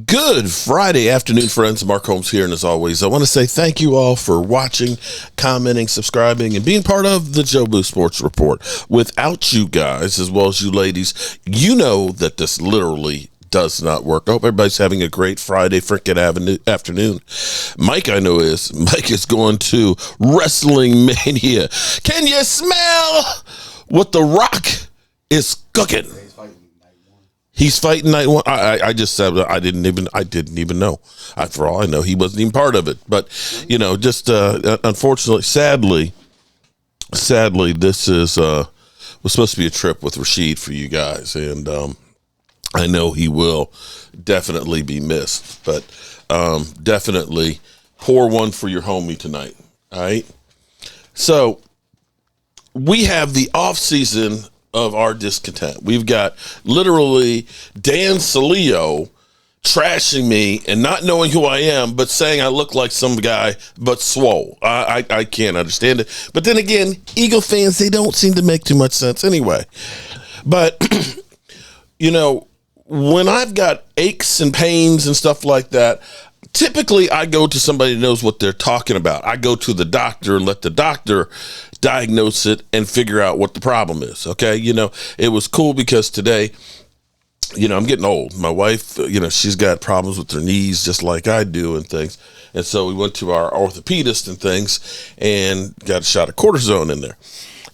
Good Friday afternoon, friends. Mark Holmes here, and as always, I want to say thank you all for watching, commenting, subscribing, and being part of the Joe Boo Sports Report. Without you guys, as well as you ladies, you know that this literally does not work. I hope everybody's having a great Friday freaking afternoon. Mike is going to Wrestling Mania. Can you smell what The Rock is cooking? He's fighting night one. I just said I didn't even know. For all I know, he wasn't even part of it. But just unfortunately, sadly, this is was supposed to be a trip with Rashid for you guys, and I know he will definitely be missed. But definitely pour one for your homie tonight. All right. So we have the off season of our discontent. We've got literally Dan Salio trashing me and not knowing who I am, but saying I look like some guy, but swole. I can't understand it. But then again, Eagle fans, they don't seem to make too much sense anyway. But, when I've got aches and pains and stuff like that, typically I go to somebody who knows what they're talking about. I go to the doctor and let the doctor diagnose it and figure out what the problem is. Okay. It was cool because today, I'm getting old. My wife, she's got problems with her knees just like I do and things. And so we went to our orthopedist and things and got a shot of cortisone in there.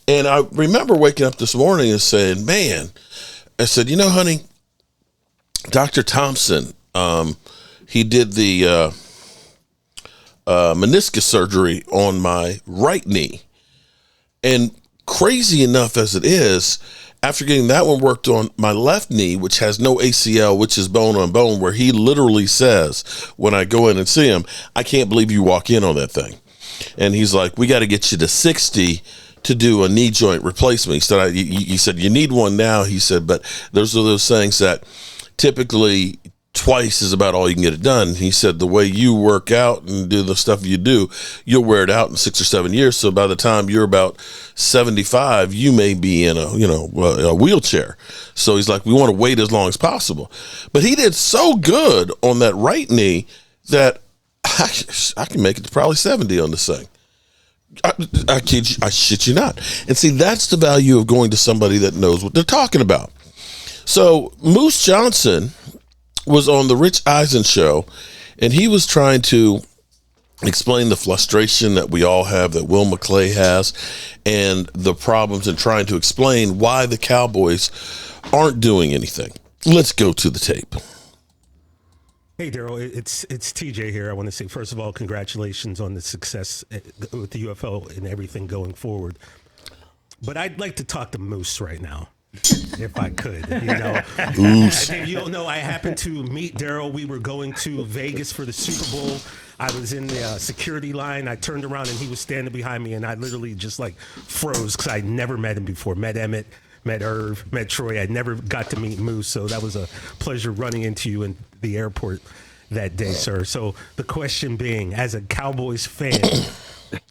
And I remember waking up this morning and saying, man, I said, honey, Dr. Thompson, he did the meniscus surgery on my right knee. And crazy enough as it is, after getting that one worked on my left knee, which has no ACL, which is bone on bone, where he literally says, when I go in and see him, I can't believe you walk in on that thing. And he's like, we got to get you to 60 to do a knee joint replacement. He said, you need one now. He said, but those are those things that typically twice is about all you can get it done. He said, the way you work out and do the stuff you do, you'll wear it out in 6 or 7 years. So by the time you're about 75, you may be in a wheelchair. So he's like, we want to wait as long as possible. But he did so good on that right knee that I can make it to probably 70 on this thing. I shit you not. And see, that's the value of going to somebody that knows what they're talking about. So Moose Johnson was on the Rich Eisen show, and he was trying to explain the frustration that we all have, that Will McClay has, and the problems, and trying to explain why the Cowboys aren't doing anything. Let's go to the tape. Hey, Daryl, it's TJ here. I want to say, first of all, congratulations on the success with the UFL and everything going forward. But I'd like to talk to Moose right now, if I could. You don't know, I happened to meet Daryl. We were going to Vegas for the Super Bowl. I was in the security line. I turned around and he was standing behind me, and I literally just froze because I'd never met him before. Met Emmett, met Irv, met Troy. I never got to meet Moose, so that was a pleasure running into you in the airport that day, sir. So the question being, as a Cowboys fan,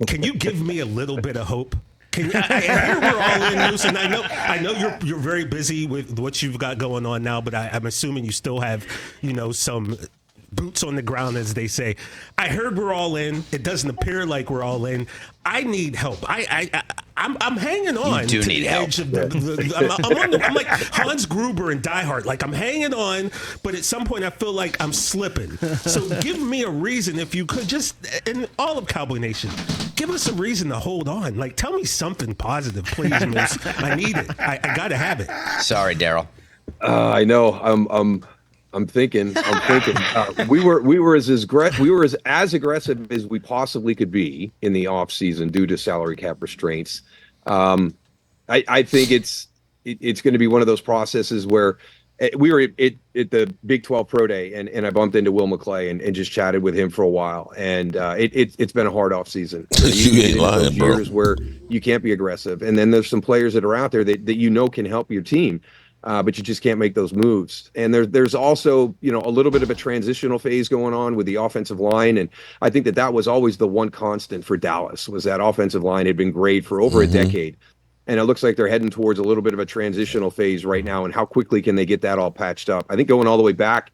can you give me a little bit of hope? I hear we're all in, Moose, and I know you're very busy with what you've got going on now, but I'm assuming you still have, some boots on the ground, as they say. I heard we're all in. It doesn't appear like we're all in. I need help. I'm hanging on. You do to need the help. Edge of I'm like Hans Gruber in Die Hard. Like, I'm hanging on, but at some point I feel like I'm slipping. So give me a reason, if you could, just in all of Cowboy Nation, give us a reason to hold on. Like, tell me something positive, please, Moose. I need it. I got to have it. Sorry, Daryl. I know. I'm thinking. We were as aggressive as we possibly could be in the off season due to salary cap restraints. I think it's going to be one of those processes where we were at the Big 12 Pro Day, and I bumped into Will McClay and just chatted with him for a while, and it's been a hard off season. You ain't lying, bro. Years where you can't be aggressive, and then there's some players that are out there that can help your team. But you just can't make those moves. And there's also, a little bit of a transitional phase going on with the offensive line. And I think that was always the one constant for Dallas, was that offensive line had been great for over a decade. And it looks like they're heading towards a little bit of a transitional phase right now. And how quickly can they get that all patched up? I think going all the way back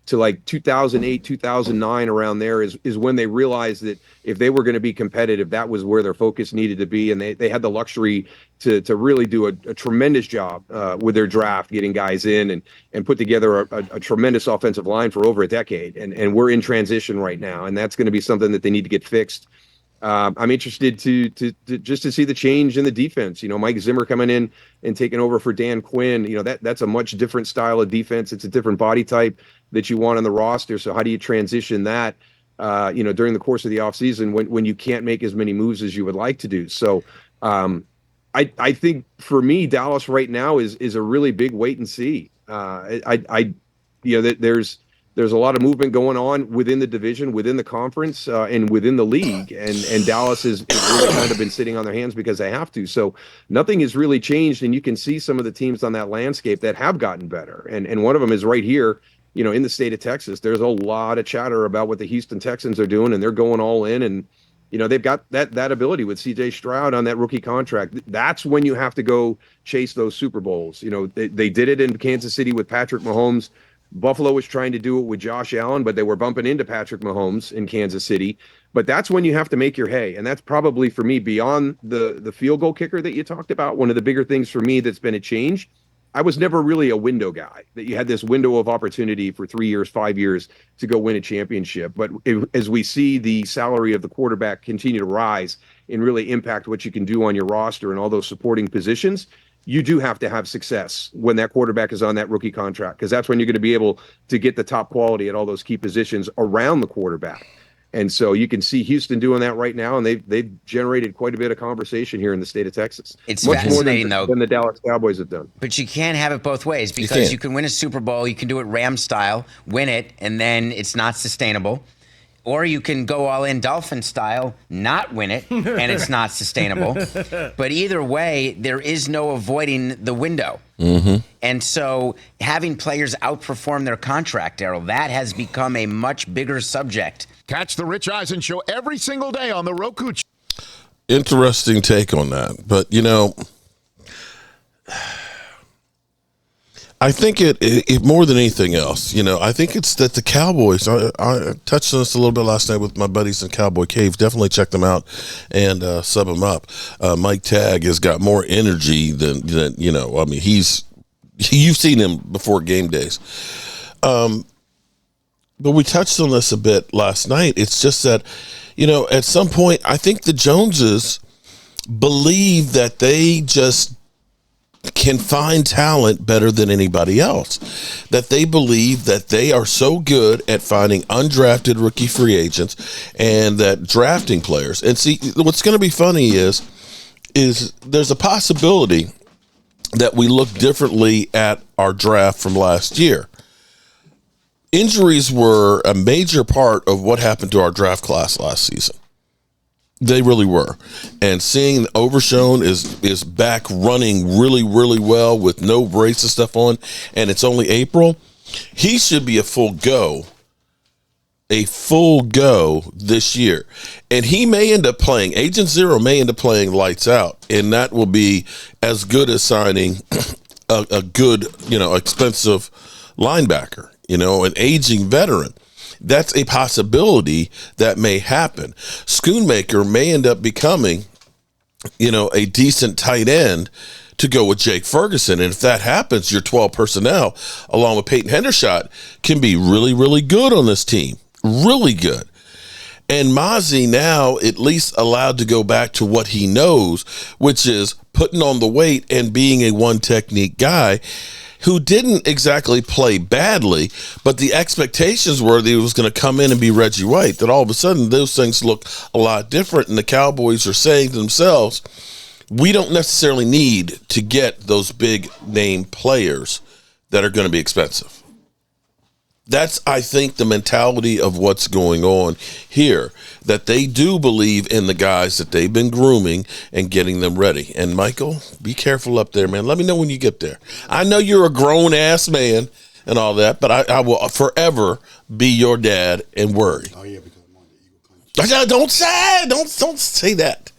to like 2008, 2009, around there is when they realized that if they were going to be competitive, that was where their focus needed to be. And they had the luxury to really do a tremendous job with their draft, getting guys in and put together a tremendous offensive line for over a decade. And we're in transition right now. And that's going to be something that they need to get fixed. I'm interested to just to see the change in the defense. Mike Zimmer coming in and taking over for Dan Quinn. That's a much different style of defense. It's a different body type that you want on the roster. So how do you transition that, during the course of the offseason when you can't make as many moves as you would like to do? So I think for me, Dallas right now is a really big wait and see. There's a lot of movement going on within the division, within the conference, and within the league. And Dallas has really kind of been sitting on their hands because they have to. So nothing has really changed. And you can see some of the teams on that landscape that have gotten better. And one of them is right here, in the state of Texas. There's a lot of chatter about what the Houston Texans are doing, and they're going all in. And, they've got that ability with C.J. Stroud on that rookie contract. That's when you have to go chase those Super Bowls. They did it in Kansas City with Patrick Mahomes. Buffalo was trying to do it with Josh Allen, but they were bumping into Patrick Mahomes in Kansas City. But that's when you have to make your hay. And that's probably, for me, beyond the field goal kicker that you talked about, one of the bigger things for me that's been a change. I was never really a window guy, that you had this window of opportunity for 3 years, 5 years to go win a championship. But as we see the salary of the quarterback continue to rise and really impact what you can do on your roster and all those supporting positions, you do have to have success when that quarterback is on that rookie contract, because that's when you're going to be able to get the top quality at all those key positions around the quarterback. And so you can see Houston doing that right now, and they've generated quite a bit of conversation here in the state of Texas. It's much fascinating, more than the Dallas Cowboys have done. But you can't have it both ways, because you can win a Super Bowl, you can do it Ram style, win it, and then it's not sustainable. Or you can go all in Dolphin style, not win it, and it's not sustainable. But either way, there is no avoiding the window. Mm-hmm. And so having players outperform their contract, Daryl, that has become a much bigger subject. Catch the Rich Eisen Show every single day on the Roku channel. Interesting take on that. But, I think it more than anything else, I think it's that the Cowboys, I touched on this a little bit last night with my buddies in Cowboy Cave. Definitely check them out and sub them up. Mike Tagg has got more energy than you've seen him before game days. But we touched on this a bit last night. It's just that, at some point, I think the Joneses believe that they just can find talent better than anybody else, that they believe that they are so good at finding undrafted rookie free agents and that drafting players. And see, what's going to be funny is there's a possibility that we look differently at our draft from last year. Injuries were a major part of what happened to our draft class last season. They really were. And seeing Overshone is back running really, really well with no brace and stuff on, and it's only April, he should be a full go this year. And he may end up playing, Agent Zero may end up playing lights out, and that will be as good as signing a good, expensive linebacker, an aging veteran. That's a possibility that may happen. Schoonmaker may end up becoming, a decent tight end to go with Jake Ferguson. And if that happens, your 12 personnel, along with Peyton Hendershot, can be really, really good on this team. Really good. And Mozzie now at least allowed to go back to what he knows, which is putting on the weight and being a one technique guy who didn't exactly play badly, but the expectations were that he was going to come in and be Reggie White, that all of a sudden those things look a lot different, and the Cowboys are saying to themselves, we don't necessarily need to get those big name players that are going to be expensive. That's, I think, the mentality of what's going on here, that they do believe in the guys that they've been grooming and getting them ready. And, Michael, be careful up there, man. Let me know when you get there. I know you're a grown-ass man and all that, but I will forever be your dad and worry. Oh, yeah, because I'm on the Eagle Country. Don't say that.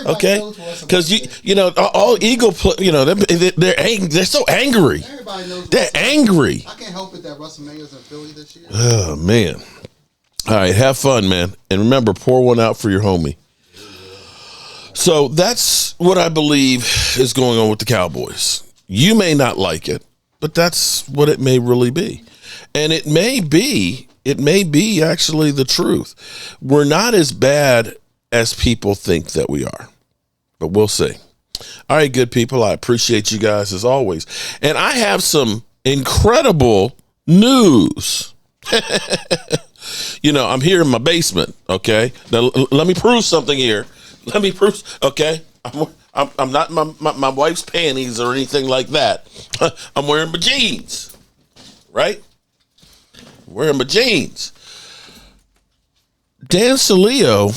Okay, because you know all Eagle, they're so angry. Everybody knows they're angry. I can't help it that WrestleMania's in Philly this year. Oh man! All right, have fun, man, and remember, pour one out for your homie. So that's what I believe is going on with the Cowboys. You may not like it, but that's what it may really be, and it may be actually the truth. We're not as bad as people think that we are, but we'll see. All right, good people. I appreciate you guys as always. And I have some incredible news. I'm here in my basement. Okay. Now let me prove something here. Okay. I'm not my wife's panties or anything like that. I'm wearing my jeans, right? Wearing my jeans. Dan Saleo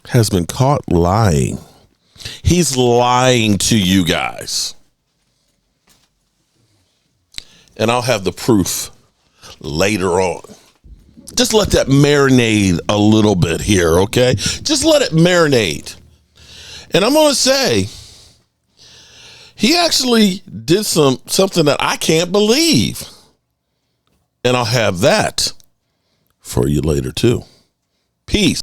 has been caught lying. He's lying to you guys. And I'll have the proof later on. Just let that marinate a little bit here, okay? Just let it marinate. And I'm going to say, he actually did something that I can't believe. And I'll have that for you later, too. Peace.